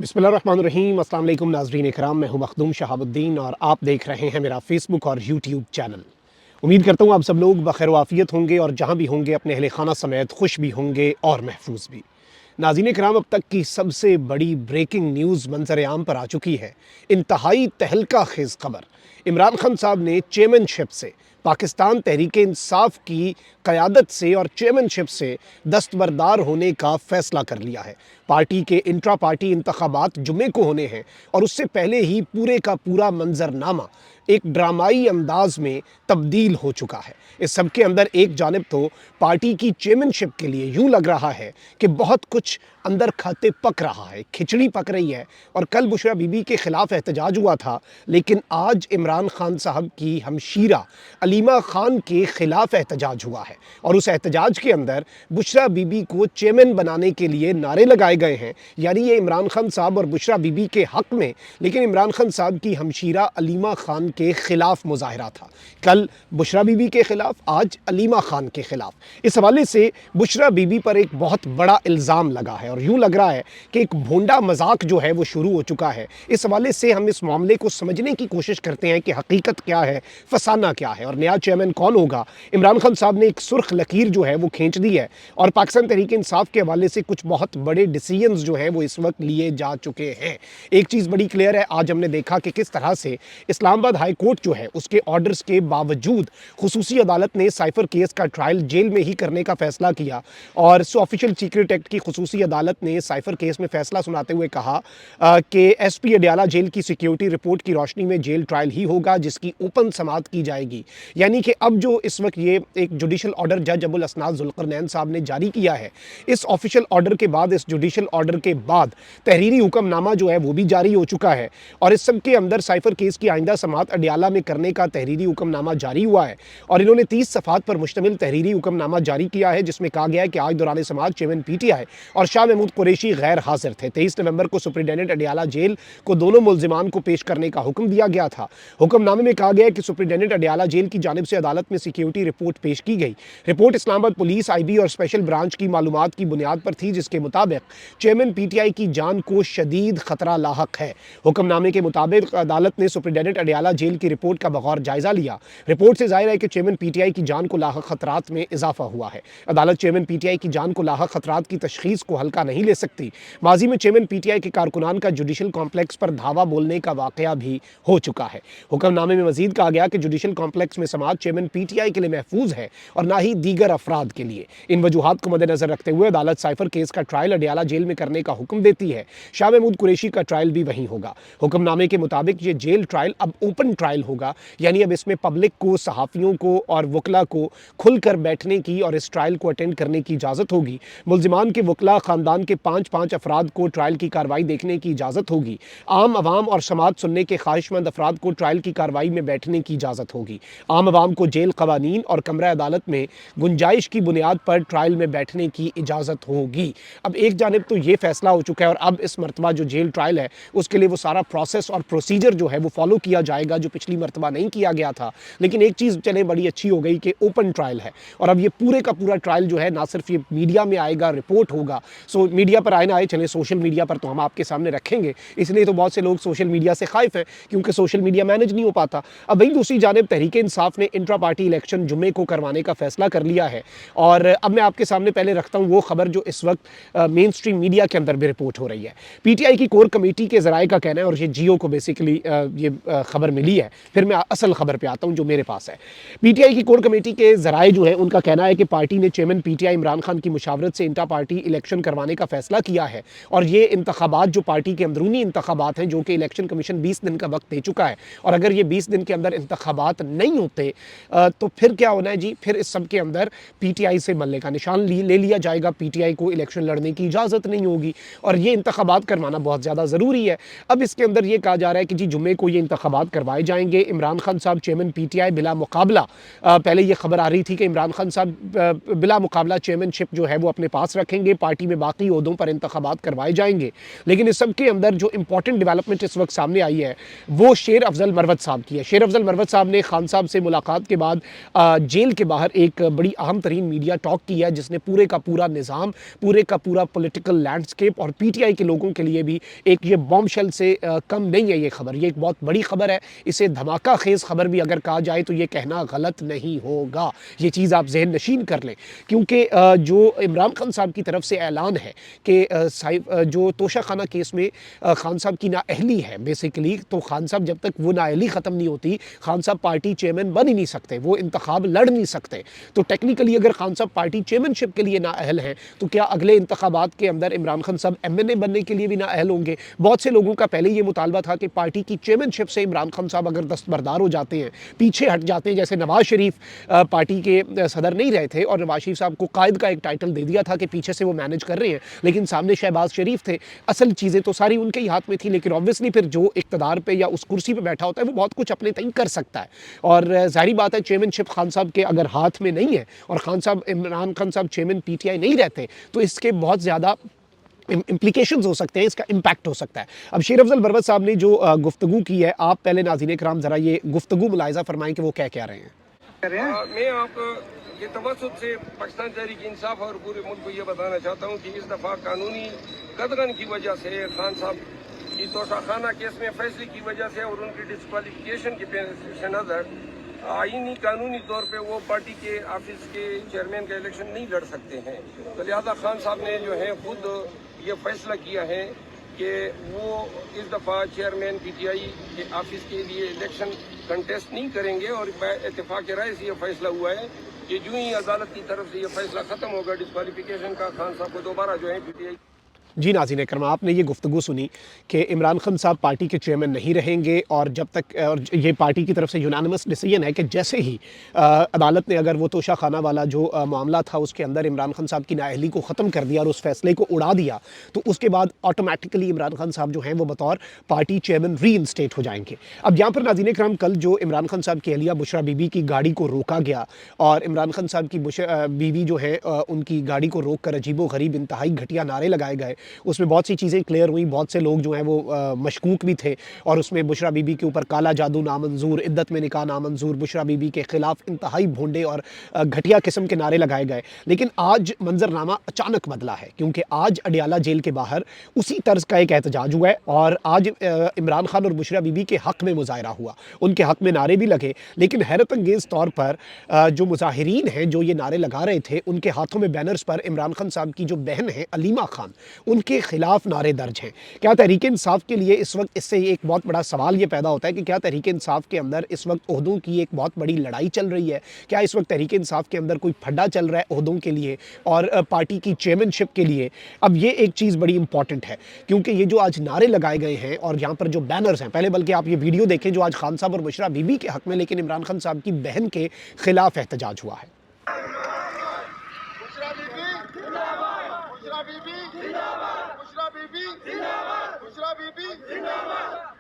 बिस्मिल्लाहिर्रहमानिर्रहीम। अस्सलाम वालेकुम नाज़रीन इकराम, मैं हूं मखदूम शहाबुद्दीन और आप देख रहे हैं मेरा फेसबुक और यूट्यूब चैनल। उम्मीद करता हूं आप सब लोग बखैर वाफ़ियत होंगे और जहां भी होंगे अपने अहले खाना समेत खुश भी होंगे और महफूज भी। नाज़रीन इकराम, अब तक की सबसे बड़ी ब्रेकिंग न्यूज़ मंजर आम पर आ चुकी है। इंतहाई तहलका खेज़ खबर, इमरान खान साहब ने चेयरमैनशिप से, पाकिस्तान तहरीक इंसाफ की क़यादत से और चेयरमैनशिप से दस्तबरदार होने का फ़ैसला कर लिया है। पार्टी के इंट्रा पार्टी इंतखाबात जुम्मे को होने हैं और उससे पहले ही पूरे का पूरा मंजरनामा एक ड्रामाई अंदाज में तब्दील हो चुका है। इस सब के अंदर एक जानिब तो पार्टी की चेयरमैनशिप के लिए यूं लग रहा है कि बहुत कुछ अंदर खाते पक रहा है, खिचड़ी पक रही है। और कल बुशरा बीबी के खिलाफ एहतजाज हुआ था, लेकिन आज इमरान खान साहब की हमशीरा अलीमा खान के खिलाफ एहतजाज हुआ है और उस एहतजाज के अंदर बुशरा बीबी को चेयरमैन बनाने के लिए नारे लगाए गए हैं। यानी ये इमरान खान साहब और बुशरा बीबी के हक में, लेकिन इमरान खान साहब की हमशीरा अलीमा खान के खिलाफ मुजाहरा था। कल बुशरा बीबी के खिलाफ, आज अलीमा खान के खिलाफ। इस हवाले से बुशरा बीबी पर एक बहुत बड़ा इल्ज़ाम लगा है और यूं लग रहा है कि एक भोंडा मजाक जो है वो शुरू हो चुका है। इस हवाले से हम इस मामले को समझने की कोशिश करते हैं कि हकीकत क्या है, फसाना क्या है और नया चेयरमैन कौन होगा। इमरान खान साहब ने एक सुर्ख लकीर जो है वो खींच दी है और पाकिस्तान तहरीक इंसाफ के हवाले से कुछ बहुत बड़े डिसीजंस जो है वो इस वक्त लिए जा चुके हैं। एक चीज़ बड़ी क्लियर है, आज हमने देखा कि किस तरह से इस्लामाबाद हाई कोर्ट जो है उसके ऑर्डर्स के बावजूद खुसूसी अदालत ने साइफर केस का ट्रायल जेल में ही करने का फैसला किया और ऑफिशियल सीक्रेट एक्ट की खुसूसी अदालत ने साइफर केस में फैसला सुनाते हुए कहा कि एसपी अडयाला जेल की सिक्योरिटी रिपोर्ट की रोशनी में जेल ट्रायल ही होगा जिसकी ओपन समाअत की जाएगी। यानी कि अब जो इस वक्त ये एक जुडिशल ऑर्डर जज अबुल असनाद जुल्करनैन साहब ने जारी किया है, इस ऑफिशियल ऑर्डर के बाद, इस जुडिशल ऑर्डर के बाद तहरीरी हुक्मनामा जो है वो भी जारी हो चुका है और इस सब के अंदर साइफर केस की आइंदा समाअत अडयाला में करने का तहरीरी हुक्मनामा जारी हुआ है और इन्होंने 30 सफ़ात पर मुश्तमिल तहरीरी हुक्मनामा जारी किया है जिसमें कहा गया है कि आज दौरान समाअत चेयरमैन पीटीआई और शाह महमूद कुरैशी गैर हाजिर थे। 23 नवंबर को सुप्रिटेंडेंट अडयाला जेल को दोनों मुल्जिमान को पेश करने का हुक्म दिया गया था। हुक्मनामे में कहा गया कि सुप्रिटेंडेंट अडयाला जेल की जानिब से अदालत में सिक्योरिटी रिपोर्ट पेश की गई। रिपोर्ट इस्लामाबाद पुलिस, आईबी और स्पेशल ब्रांच की मालूमात की बुनियाद पर थी जिसके मुताबिक चेयरमैन पीटीआई की जान को शदीद खतरा लाहक है। हुक्मनामे के मुताबिक अदालत ने सुप्रिटेंडेंट अडयाला जेल की रिपोर्ट का बगौर जायजा लिया। रिपोर्ट से जाहिर है कि चेयरमैन पीटीआई की जान को लाहक खतरात में इजाफा हुआ है। अदालत चेयरमैन पीटीआई की जान को लाहक खतरात की तशखीस को हल्का नहीं ले सकती। माजी में चेयरमैन पीटीआई के कारकुनान का जुडिशल कॉम्प्लेक्स पर धावा बोलने का वाकया भी हो चुका है। हुक्मनामे में मजीद कहा गया कि जुडिशल कॉम्प्लेक्स में समाअत चेयरमैन पीटीआई के लिए महफूज है और ना ही दीगर अफराद के लिए। इन वजूहात को मद्देनजर रखते हुए अदालत साइफर केस का ट्रायल अडयाला जेल में करने का हुक्म देती है। शाह महमूद कुरैशी का ट्रायल भी वहीं होगा। हुक्मनामे के मुताबिक ये जेल ट्रायल अब ओपन ट्रायल होगा, यानी अब इसमें पब्लिक को, सहाफ़ियों को और वकला को खुलकर बैठने की और इस ट्रायल को अटेंड करने की इजाज़त होगी। मुल्जिमान के वकला ख़ानदान के 5-5 अफराद को ट्रायल की कार्रवाई देखने की इजाज़त होगी। आम अवाम और समाअत सुनने के ख्वाहिशमंद अफराद को ट्रायल की कार्रवाई में बैठने की इजाज़त होगी। आम अवाम को जेल क़वानीन और कमरा अदालत में गुंजाइश की बुनियाद पर ट्रायल में बैठने की इजाज़त होगी। अब एक जानिब तो ये फैसला हो चुका है और अब इस मरतबा जो जेल ट्रायल है उसके लिए वो सारा प्रोसेस और प्रोसीजर जो है वो फॉलो किया जाएगा जो पिछली मरतबा नहीं किया गया था। लेकिन एक चीज़ चले बड़ी अच्छी हो गई कि ओपन ट्रायल है और अब ये पूरे का पूरा ट्रायल जो है ना सिर्फ ये मीडिया में आएगा, रिपोर्ट होगा। मीडिया पर आए ना आए, चले सोशल मीडिया पर तो हम आपके सामने रखेंगे, इसलिए तो बहुत से लोग सोशल मीडिया से खाइफ हैं क्योंकि सोशल मीडिया मैनेज नहीं हो पाता। अब वहीं दूसरी जानिब तहरीक इंसाफ ने इंट्रा पार्टी इलेक्शन जुम्मे को करवाने का फैसला कर लिया है और अब मैं आपके सामने पहले रखता हूँ वो खबर जो इस वक्त मेन स्ट्रीम मीडिया के अंदर भी रिपोर्ट हो रही है। पीटीआई की कोर कमेटी के ज़राए का कहना है, और ये जियो को बेसिकली ये खबर मिली है, फिर मैं असल खबर पर आता हूँ जो मेरे पास है। पीटीआई की कोर कमेटी के ज़राए जो है उनका कहना है कि पार्टी ने चेयरमैन पीटीआई इमरान खान की मुशावरत से इंट्रा पार्टी इलेक्शन करवाने का फैसला किया है और ये इंतखाबात जो पार्टी के अंदरूनी इंतखाबात हैं जो कि इलेक्शन कमीशन 20 दिन का वक्त दे चुका है और अगर ये 20 दिन के अंदर इंतखाबात नहीं होते तो फिर क्या होना है जी, फिर इस सब के अंदर पीटीआई से मल्ले का निशान ले लिया जाएगा। पीटीआई को इलेक्शन लड़ने की इजाज़त नहीं होगी और ये इंतखाबात करवाना बहुत ज़्यादा ज़रूरी है। अब इसके अंदर ये कहा जा रहा है कि जी जुम्मे को ये इंतखाबात करवाए जाएंगे। इमरान खान साहब चेयरमैन पीटीआई बिला मुकाबला, पहले ये खबर आ रही थी कि इमरान खान साहब बिला मुकाबला चेयरमैनशिप जो है वो अपने पास रखेंगे, पार्टी में बाकी ओहदों पर इंतखाबात करवाए जाएंगे। लेकिन इस सब के अंदर जो इंपॉर्टेंट डेवलपमेंट इस वक्त सामने आई है वो शेर अफजल मरवत साहब की है। शेर अफजल मरवत साहब ने खान साहब से मुलाकात के बाद जेल के बाहर एक बड़ी अहम तरीन मीडिया टॉक की है, जिसने पूरे का पूरा निज़ाम, पूरे का पूरा पॉलिटिकल लैंडस्केप और पीटीआई के लोगों के लिए भी एक ये बॉम्बशेल से कम नहीं है ये खबर। ये एक बहुत बड़ी खबर है। इसे धमाका खेज़ खबर भी अगर कहा जाए तो ये कहना गलत नहीं होगा। ये चीज़ आप ज़हन नशीन कर लें, क्योंकि जो इमरान खान साहब की तरफ से ऐलान है कि जो तोशा खाना केस में खान साहब की नाअहली है बेसिकली, तो खान साहब जब तक वो नाअहली ख़त्म नहीं होती, खान साहब पार्टी चेयरमैन बन ही नहीं सकते, वो इंतखाब लड़ नहीं सकते। तो टेक्निकली अगर खान साहब पार्टी चेयरमैनशिप के लिए नाअहल हैं, तो क्या अगले इंतखाबात के अंदर इमरान खान साहब एमएनए बनने के लिए भी नाअहल होंगे? बहुत से लोगों का पहले ये मुतालबा था कि पार्टी की चेयरमैनशिप से इमरान खान साहब अगर दस्तबरदार हो जाते हैं, पीछे हट जाते हैं, जैसे नवाज शरीफ पार्टी के सदर नहीं रहे थे और नवाज शरीफ साहब को कायद का एक टाइटल दे दिया था कि पीछे से वो मैनेज कर रहे हैं, लेकिन सामने शहबाज शरीफ थे, असल चीज़ें तो सारी उनके ही हाथ में थी। लेकिन ऑब्वियसली फिर जो इक़्तिदार पे या उस कुर्सी पे बैठा होता है वो बहुत कुछ अपने तय कर सकता है, और ज़ाहिर बात है चेयरमैनशिप खान साहब के अगर हाथ में नहीं है और खान साहब इमरान खान साहब चेयरमैन पीटीआई नहीं रहते, तो इसके बहुत ज़्यादा इम्प्लीकेशंस हो सकते हैं, इसका इम्पैक्ट हो सकता है। अब शेर अफजल बरवत साहब ने जो गुफ्तगू की है, आप पहले नाज़रीन कराम ज़रा ये गुफ्तगू मुलाहिज़ा फरमाएं कि वो क्या कह रहे हैं। मैं आपको ये तवज्जुह से पाकिस्तान तहरीक इंसाफ और पूरे मुल्क को ये बताना चाहता हूँ कि इस दफ़ा कानूनी कदगन की वजह से खान साहब की तोशाखाना केस में फैसले की वजह से और उनकी डिस्क्वालिफिकेशन के पेश नज़र आईनी कानूनी तौर पे वो पार्टी के ऑफिस के चेयरमैन का इलेक्शन नहीं लड़ सकते हैं। तो लिहाजा खान साहब ने जो है खुद ये फैसला किया है कि वो इस दफ़ा चेयरमैन पीटीआई के ऑफिस के लिए इलेक्शन कंटेस्ट नहीं करेंगे, और इत्तेफाक राय से ये फैसला हुआ है कि जो ही अदालत की तरफ से ये फैसला ख़त्म होगा डिस्क्वालिफिकेशन का, खान साहब को दोबारा जो है पीटीआई। जी नाज़रीन करम, आपने ये गुफ्तगू सुनी कि इमरान खान साहब पार्टी के चेयरमैन नहीं रहेंगे, और जब तक, और ये पार्टी की तरफ से यूनानिमस डिसीजन है कि जैसे ही अदालत ने अगर वो तोशा खाना वाला जो मामला था उसके अंदर इमरान खान साहब की नाअहली को ख़त्म कर दिया और उस फैसले को उड़ा दिया, तो उसके बाद ऑटोमेटिकली इमरान खान साहब जो हैं वो बतौर पार्टी चेयरमैन री इंस्टेट हो जाएंगे। अब यहाँ पर नाज़रीन करम, कल जो इमरान खान साहब की अहलिया बुशरा बीबी की गाड़ी को रोका गया और इमरान खान साहब की बीवी जो है उनकी गाड़ी को रोक कर अजीबो गरीब इंतहाई घटिया नारे लगाए गए, उसमें बहुत सी चीज़ें क्लियर हुई। बहुत से लोग जो हैं वो मशकूक भी थे, और उसमें बुशरा बीबी के ऊपर काला जादू नामंजूर, इद्दत में निकाह नामंजूर, बुशरा बीबी के ख़िलाफ़ इंतहाई भोंडे और घटिया किस्म के नारे लगाए गए। लेकिन आज मंजरनामा अचानक बदला है, क्योंकि आज अडियाला जेल के बाहर उसी तर्ज का एक एहतजाज हुआ है, और आज इमरान खान और बुशरा बीबी के हक़ में मुजाहरा हुआ, उनके हक़ में नारे भी लगे। लेकिन हैरत अंगेज़ तौर पर जो मुजाहिरीन हैं जो ये नारे लगा रहे थे, उनके हाथों में बैनर्स पर इमरान खान साहब की जो बहन है अलीमा खान, उनके खिलाफ नारे दर्ज हैं। क्या तहरीक इंसाफ के लिए इस वक्त, इससे एक बहुत बड़ा सवाल ये पैदा होता है कि क्या तहरीक इंसाफ के अंदर इस वक्त ओहदों की एक बहुत बड़ी लड़ाई चल रही है? क्या इस वक्त तहरीक इंसाफ के अंदर कोई फड्डा चल रहा है ओहदों के लिए और पार्टी की चेयरमैनशिप के लिए? अब ये एक चीज़ बड़ी इंपॉर्टेंट है, क्योंकि ये जो आज नारे लगाए गए हैं और यहाँ पर जो बैनर्स हैं, पहले बल्कि आप ये वीडियो देखें जो आज खान साहब और बुशरा बीबी के हक में, लेकिन इमरान खान साहब की बहन के खिलाफ एहतजाज हुआ है।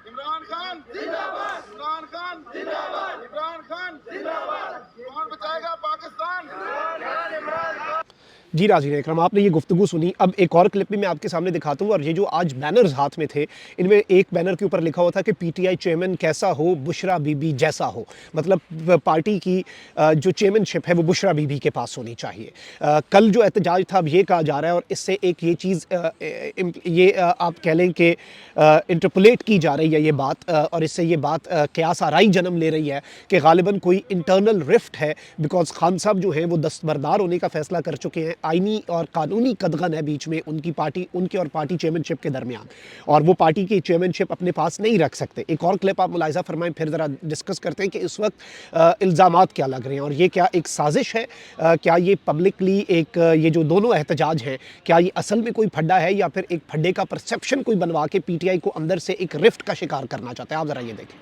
इमरान खान जिंदाबाद, इमरान खान जिंदाबाद, इमरान खान जिंदाबाद। कौन बचाएगा पाकिस्तान? जी नाज़रीन इकराम, आपने ये गुफ्तगू सुनी। अब एक और क्लिप भी मैं आपके सामने दिखाता हूँ, और ये जो आज बैनर्स हाथ में थे, इनमें एक बैनर के ऊपर लिखा हुआ था कि पीटीआई चेयरमैन कैसा हो, बुशरा बीबी जैसा हो। मतलब पार्टी की जो चेयरमैनशिप है वो बुशरा बीबी के पास होनी चाहिए। कल जो एहतजाज था अब ये कहा जा रहा है, और इससे एक ये चीज़ आप कह लें कि इंटरपोलेट की जा रही है ये बात, और इससे ये बात क़यास आराई जन्म ले रही है कि गालिबन कोई इंटरनल रिफ्ट है, बिकॉज खान साहब जो हैं वो दस्तबरदार होने का फ़ैसला कर चुके हैं। आईनी और कानूनी कदगन है बीच में उनकी पार्टी, उनके और पार्टी चेयरमैनशिप के दरमियान, और वो पार्टी की चेयरमैनशिप अपने पास नहीं रख सकते। एक और क्लिप आप मुलाहिज़ा फरमाएं, फिर ज़रा डिस्कस करते हैं कि इस वक्त इल्ज़ामात क्या लग रहे हैं, और ये क्या एक साजिश है? क्या ये पब्लिकली एक ये जो दोनों एहतजाज हैं, क्या ये असल में कोई फड्डा है, या फिर एक फड्डे का परसेप्शन कोई बनवा के पीटीआई को अंदर से एक रिफ्ट का शिकार करना चाहते हैं? आप ज़रा ये देखें।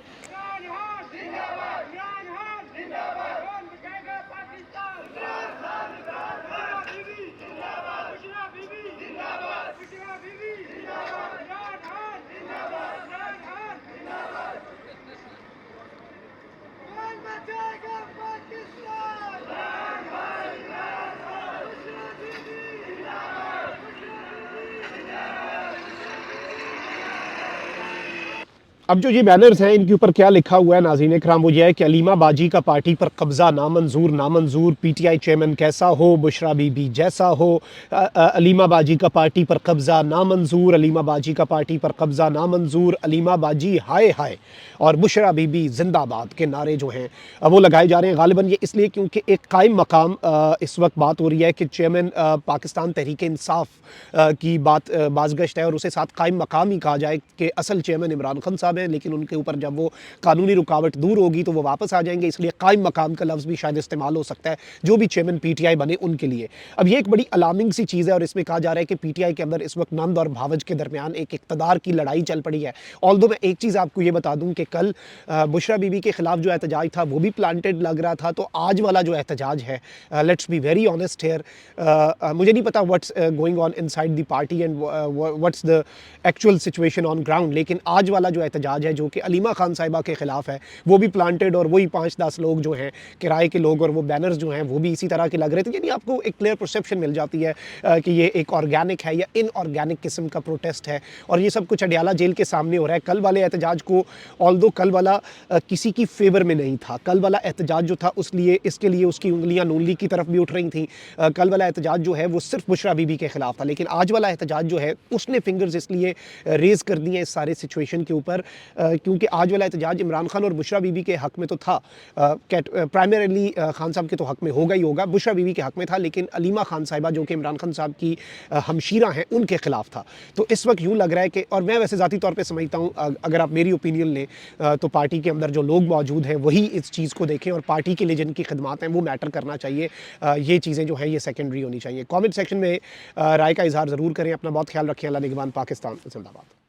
अब जो ये बैनर्स हैं इनके ऊपर क्या लिखा हुआ है नाज़रीन इकराम, वो ये है कि अलीमा बाजी का पार्टी पर कब्जा नामंजूर नामंजूर, पीटीआई चेयरमैन कैसा हो बुशरा बीबी जैसा हो। अलीमा बाजी का पार्टी पर कब्जा नामंजूर, अलीमा बाजी का पार्टी पर कब्जा नामंजूर, अलीमा बाजी हाय हाय और बुशरा बीबी जिंदाबाद के नारे जो हैं वो लगाए जा रहे हैं। गालिबन ये इसलिए क्योंकि एक कायम मकाम इस वक्त बात हो रही है कि चेयरमैन पाकिस्तान तहरीक इंसाफ की बात बाज़गश्त है और उसे साथ कायम मकाम ही कहा जाए कि असल चेयरमैन इमरान खान साहब हैं, लेकिन उनके ऊपर जब वो कानूनी रुकावट दूर होगी तो वो वापस आ जाएंगे, इसलिए कायम मकाम का लफ्ज़ भी शायद इस्तेमाल हो सकता है जो भी चेयरमैन पीटीआई बने उनके लिए। अब ये एक बड़ी अलार्मिंग सी चीज़ है और इसमें कहा जा रहा है कि पीटीआई के अंदर इस वक्त नंद और भावज के दरमियान एक इक़्तिदार की लड़ाई चल पड़ी है। ऑल्दो मैं एक चीज़ आपको ये बता दूं कि कल बुशरा बीबी के खिलाफ जो एहतजाज था वो भी प्लांटेड लग रहा था, तो आज वाला जो एहतजाज है, let's be very honest here, मुझे नहीं पता what's going on inside the party and what's the actual situation on ground, लेकिन आज वाला जो एहतजाज है जो कि अलीमा खान साहिबा के खिलाफ है वो भी प्लांटेड और वही 5-10 लोग जो हैं किराए के लोग और वो बैनर्स जो हैं वो भी इसी तरह के लग रहे थे। यानी आपको एक क्लियर परसेप्शन मिल जाती है कि ये एक ऑर्गेनिक है या इनऑर्गेनिक किस्म का प्रोटेस्ट है और ये सब कुछ अडयाला जेल के सामने हो रहा है। कल वाले एहतजाज को ऑल्दो कल वाला किसी की फेवर में नहीं था, कल वाला एहतजाज जो था इसके लिए उसकी उंगलियां नून लीग की तरफ भी उठ रही थी। कल वाला एहतजाज जो है वो सिर्फ बुशरा बीबी के खिलाफ था, लेकिन आज वाला एहतजाज जो है उसने फिंगर्स इसलिए रेज कर दिए इस सारे सिचुएशन के ऊपर क्योंकि आज वाला एहतजाज इमरान खान और बुशरा बीबी के हक में तो था, प्राइमरीली खान साहब के तो हक में होगा ही होगा, बुशरा बीबी के हक में था, लेकिन अलीमा खान साहिबा जो कि इमरान खान साहब की हमशीरा हैं उनके खिलाफ था। तो इस वक्त यूँ लग रहा है कि, और मैं वैसे ज़ाती तौर पे समझता हूँ अगर आप मेरी ओपिनियन लें तो पार्टी के अंदर जो लोग मौजूद हैं वही इस चीज़ को देखें और पार्टी के लिए जिनकी खिदमात हैं वो मैटर करना चाहिए। ये चीज़ें जो हैं ये सेकेंडरी होनी चाहिए। कमेंट सेक्शन में राय का इजहार ज़रूर करें। अपना बहुत ख्याल रखें। अल्लाह निगहबान। पाकिस्तान जिंदाबाद।